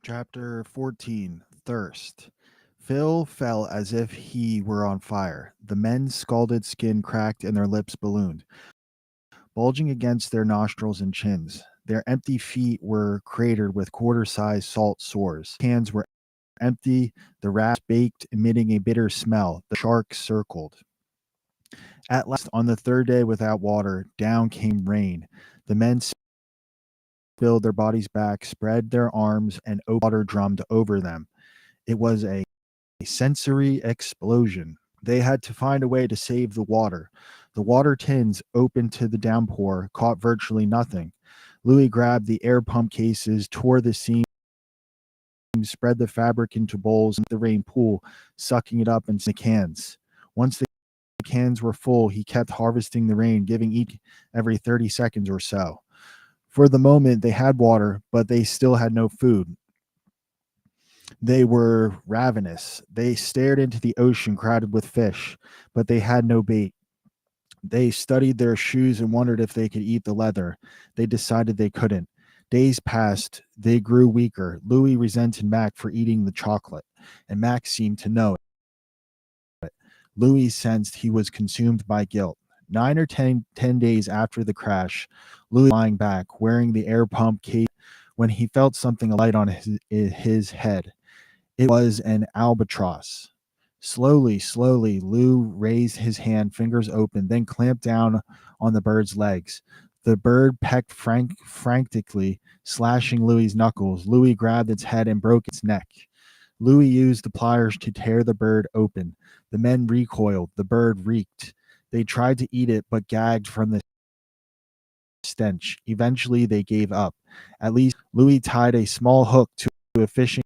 Chapter 14 Thirst. Phil felt as if he were on fire. The men's scalded skin cracked and their lips ballooned, bulging against their nostrils and chins. Their empty feet were cratered with quarter-sized salt sores. Hands were empty, the rafts baked, emitting a bitter smell. The sharks circled. At last, on the third day without water, down came rain. The men spilled their bodies back, spread their arms, and water drummed over them. It was a sensory explosion. They had to find a way to save the water. The water tins, open to the downpour, caught virtually nothing. Louis grabbed the air pump cases, tore the seams, spread the fabric into bowls in the rain pool, sucking it up into cans. Once the cans were full, he kept harvesting the rain, giving each every 30 seconds or so. For the moment, they had water, but they still had no food. They were ravenous. They stared into the ocean crowded with fish, but they had no bait. They studied their shoes and wondered if they could eat the leather. They decided they couldn't. Days passed. They grew weaker. Louis resented Mac for eating the chocolate, and Mac seemed to know it. Louis sensed he was consumed by guilt. 9 or 10 days after the crash, Louis was lying back, wearing the air pump case, when he felt something alight on his head. It was an albatross. Slowly, Lou raised his hand, fingers open, then clamped down on the bird's legs. The bird pecked frantically, slashing Louis's knuckles. Louis grabbed its head and broke its neck. Louis used the pliers to tear the bird open. The men recoiled. The bird reeked. They tried to eat it, but gagged from the stench. Eventually, they gave up. At least, Louis tied a small hook to a fishing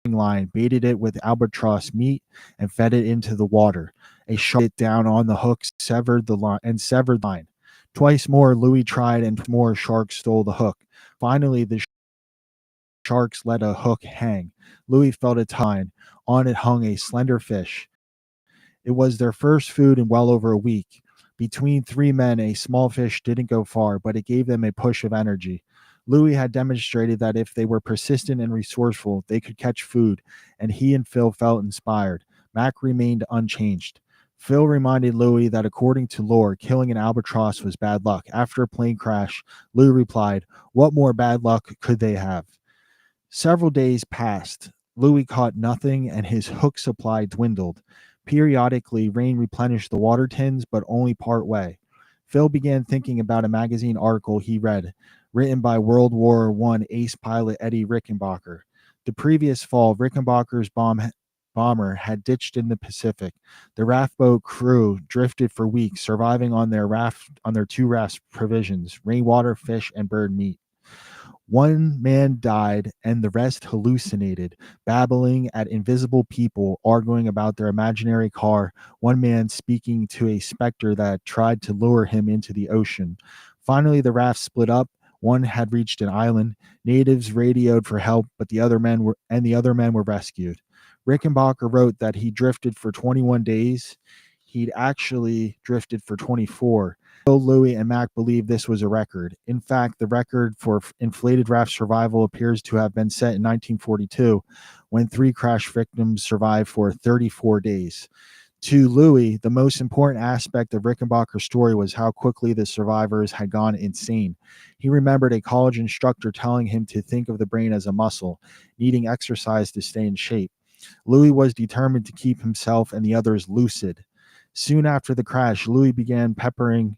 line, baited it with albatross meat, and fed it into the water. A shark bit down on the hook, severed the line. Twice more, Louis tried, and more sharks stole the hook. Finally, the sharks let a hook hang. Louis felt a line. On it hung a slender fish. It was their first food in well over a week. Between three men, a small fish didn't go far, but it gave them a push of energy. Louis had demonstrated that if they were persistent and resourceful, they could catch food, and he and Phil felt inspired. Mac remained unchanged. Phil reminded Louis that according to lore, killing an albatross was bad luck. After a plane crash, Louis replied, "What more bad luck could they have?" Several days passed. Louis caught nothing, and his hook supply dwindled. Periodically, rain replenished the water tins, but only part way. Phil began thinking about a magazine article he read, written by World War I ace pilot Eddie Rickenbacker. The previous fall, Rickenbacker's bomber had ditched in the Pacific. The raft boat crew drifted for weeks, surviving on their two rafts provisions, rainwater, fish, and bird meat. One man died, and the rest hallucinated, babbling at invisible people, arguing about their imaginary car, one man speaking to a specter that tried to lure him into the ocean. Finally, the raft split up. One had reached an island. Natives radioed for help, but the other men were rescued. Rickenbacker wrote that he drifted for 21 days. He'd actually drifted for 24. Bill, Louis, and Mac believe this was a record. In fact, the record for inflated raft survival appears to have been set in 1942, when 3 crash victims survived for 34 days. To Louis, the most important aspect of Rickenbacker's story was how quickly the survivors had gone insane. He remembered a college instructor telling him to think of the brain as a muscle, needing exercise to stay in shape. Louis was determined to keep himself and the others lucid. Soon after the crash, Louis began peppering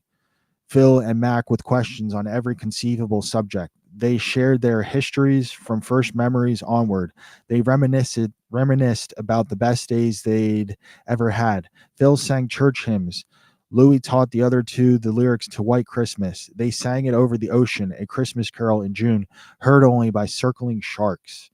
Phil and Mac with questions on every conceivable subject. They shared their histories from first memories onward. They reminisced about the best days they'd ever had. Phil sang church hymns. Louis taught the other two the lyrics to White Christmas. They sang it over the ocean, a Christmas carol in June, heard only by circling sharks.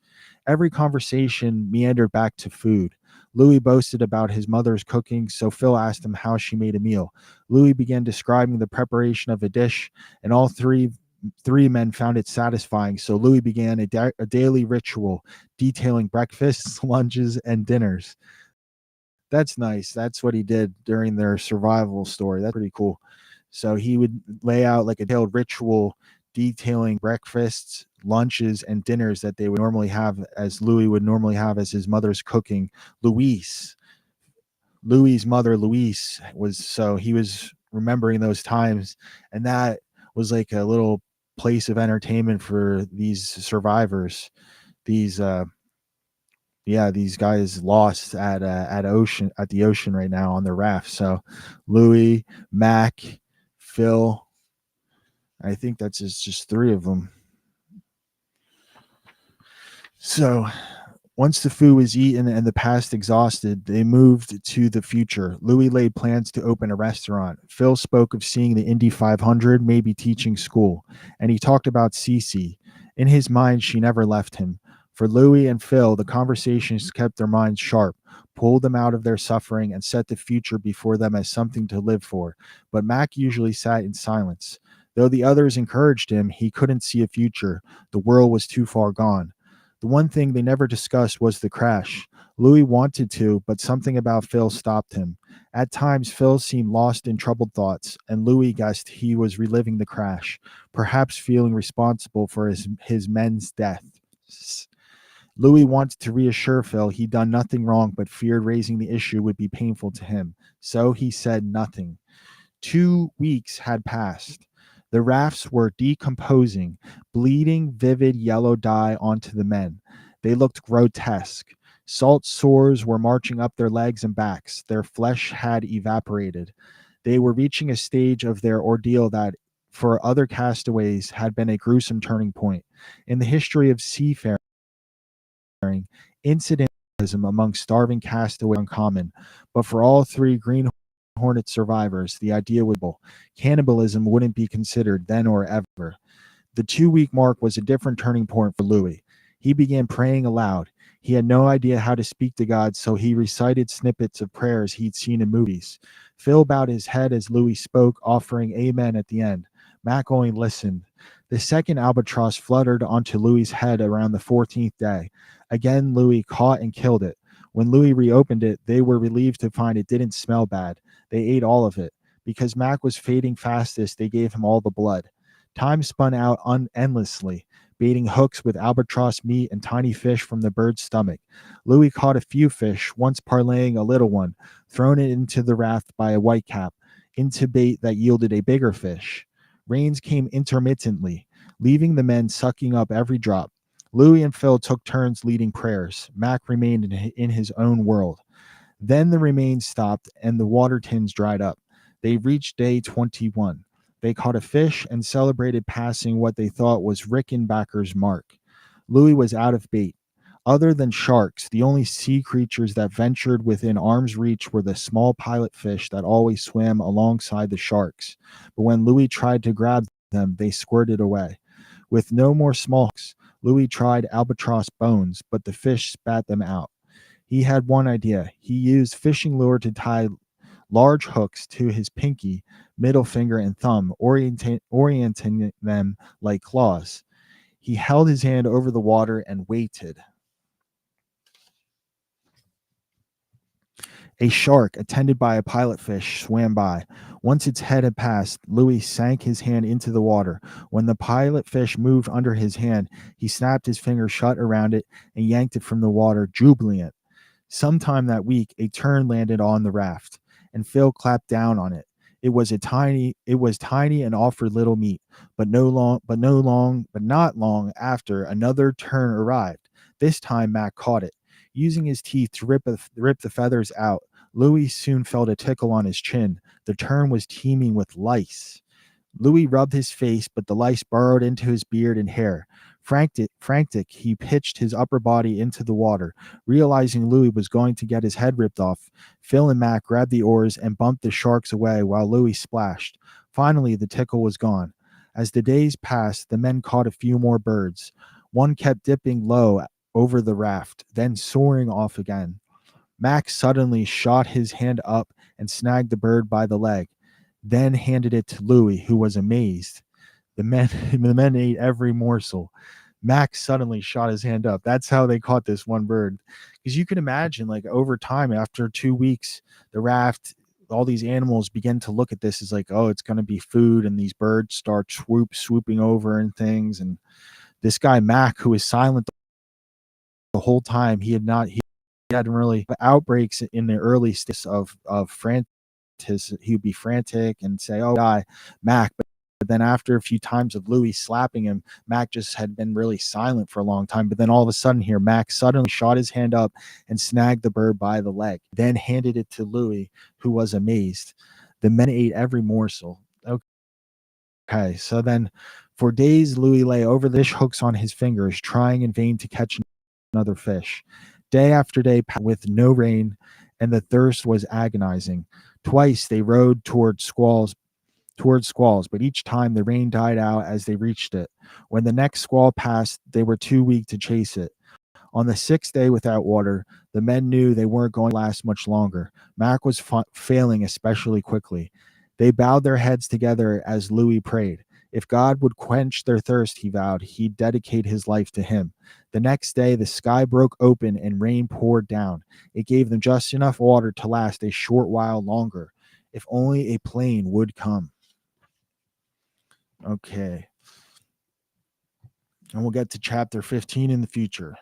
Every conversation meandered back to food. Louis boasted about his mother's cooking, so Phil asked him how she made a meal. Louis began describing the preparation of a dish, and all three men found it satisfying, so Louis began a daily ritual detailing breakfasts, lunches, and dinners. That's nice. That's what he did during their survival story. That's pretty cool. So he would lay out like a detailed ritual detailing breakfasts, lunches, and dinners that they would normally have, as Louis would normally have as his mother's cooking. Louis's mother, Louise, he was remembering those times, and that was like a little place of entertainment for these survivors. These these guys lost at the ocean right now on their raft. So Louis, Mac, Phil, I think that's just three of them. So once the food was eaten and the past exhausted, they moved to the future. Louis laid plans to open a restaurant. Phil spoke of seeing the Indy 500, maybe teaching school, and he talked about Cece. In his mind, she never left him. For Louis and Phil, the conversations kept their minds sharp, pulled them out of their suffering, and set the future before them as something to live for. But Mac usually sat in silence. Though the others encouraged him, he couldn't see a future. The world was too far gone. The one thing they never discussed was the crash. Louis wanted to, but something about Phil stopped him. At times, Phil seemed lost in troubled thoughts, and Louis guessed he was reliving the crash, perhaps feeling responsible for his men's deaths. Louis wanted to reassure Phil he'd done nothing wrong, but feared raising the issue would be painful to him. So he said nothing. 2 weeks had passed. The rafts were decomposing, bleeding vivid yellow dye onto the men. They looked grotesque. Salt sores were marching up their legs and backs. Their flesh had evaporated. They were reaching a stage of their ordeal that, for other castaways, had been a gruesome turning point. In the history of seafaring, incidentism among starving castaways was uncommon, but for all three Green Hornet survivors, the idea was cannibalism wouldn't be considered then or ever. The 2 week mark was a different turning point for Louis. He began praying aloud. He had no idea how to speak to God, so he recited snippets of prayers he'd seen in movies. Phil bowed his head as Louis spoke, offering amen at the end. Mac only listened. The second albatross fluttered onto Louis's head around the 14th day. Again, Louis caught and killed it. When Louis reopened it, they were relieved to find it didn't smell bad. They ate all of it. Because Mac was fading fastest, they gave him all the blood. Time spun out endlessly, baiting hooks with albatross meat and tiny fish from the bird's stomach. Louis caught a few fish, once parlaying a little one, thrown it into the raft by a whitecap, into bait that yielded a bigger fish. Rains came intermittently, leaving the men sucking up every drop. Louis and Phil took turns leading prayers. Mac remained in his own world. Then the remains stopped and the water tins dried up. They reached day 21. They caught a fish and celebrated passing what they thought was Rickenbacker's mark. Louis was out of bait. Other than sharks, the only sea creatures that ventured within arm's reach were the small pilot fish that always swam alongside the sharks. But when Louis tried to grab them, they squirted away. With no more smallhooks, Louis tried albatross bones, but the fish spat them out. He had one idea. He used fishing lure to tie large hooks to his pinky, middle finger, and thumb, orienting them like claws. He held his hand over the water and waited. A shark, attended by a pilot fish, swam by. Once its head had passed, Louis sank his hand into the water. When the pilot fish moved under his hand, he snapped his finger shut around it and yanked it from the water, jubilant. Sometime that week, a tern landed on the raft, and Phil clapped down on it. It was tiny and offered little meat, but not long after, another tern arrived. This time Mac caught it. Using his teeth to rip the feathers out, Louis soon felt a tickle on his chin. The tern was teeming with lice. Louis rubbed his face, but the lice burrowed into his beard and hair. Frantic, he pitched his upper body into the water. Realizing Louis was going to get his head ripped off, Phil and Mac grabbed the oars and bumped the sharks away while Louis splashed. Finally, the tickle was gone. As the days passed, the men caught a few more birds. One kept dipping low over the raft, then soaring off again. Mac suddenly shot his hand up and snagged the bird by the leg, then handed it to Louis, who was amazed. The men ate every morsel. Max suddenly shot his hand up. That's how they caught this one bird. Because you can imagine, like, over time, after 2 weeks, the raft all these animals begin to look at this as like, oh, it's going to be food, and these birds start swooping over and things. And this guy Mac, who was silent the whole time, he hadn't really outbreaks in the early stages of frantic. He would be frantic and say, "Oh, guy, Mac." But then after a few times of Louis slapping him, Mac just had been really silent for a long time. But then all of a sudden here, Mac suddenly shot his hand up and snagged the bird by the leg, then handed it to Louis, who was amazed. The men ate every morsel. Okay, so then for days, Louis lay over the fish hooks on his fingers, trying in vain to catch another fish. Day after day passed with no rain, and the thirst was agonizing. Twice they rowed towards squalls, but each time the rain died out as they reached it. When the next squall passed, they were too weak to chase it. On the sixth day without water, the men knew they weren't going to last much longer. Mac was failing especially quickly. They bowed their heads together as Louis prayed. If God would quench their thirst, he vowed, he'd dedicate his life to him. The next day, the sky broke open and rain poured down. It gave them just enough water to last a short while longer. If only a plane would come. Okay. And we'll get to chapter 15 in the future.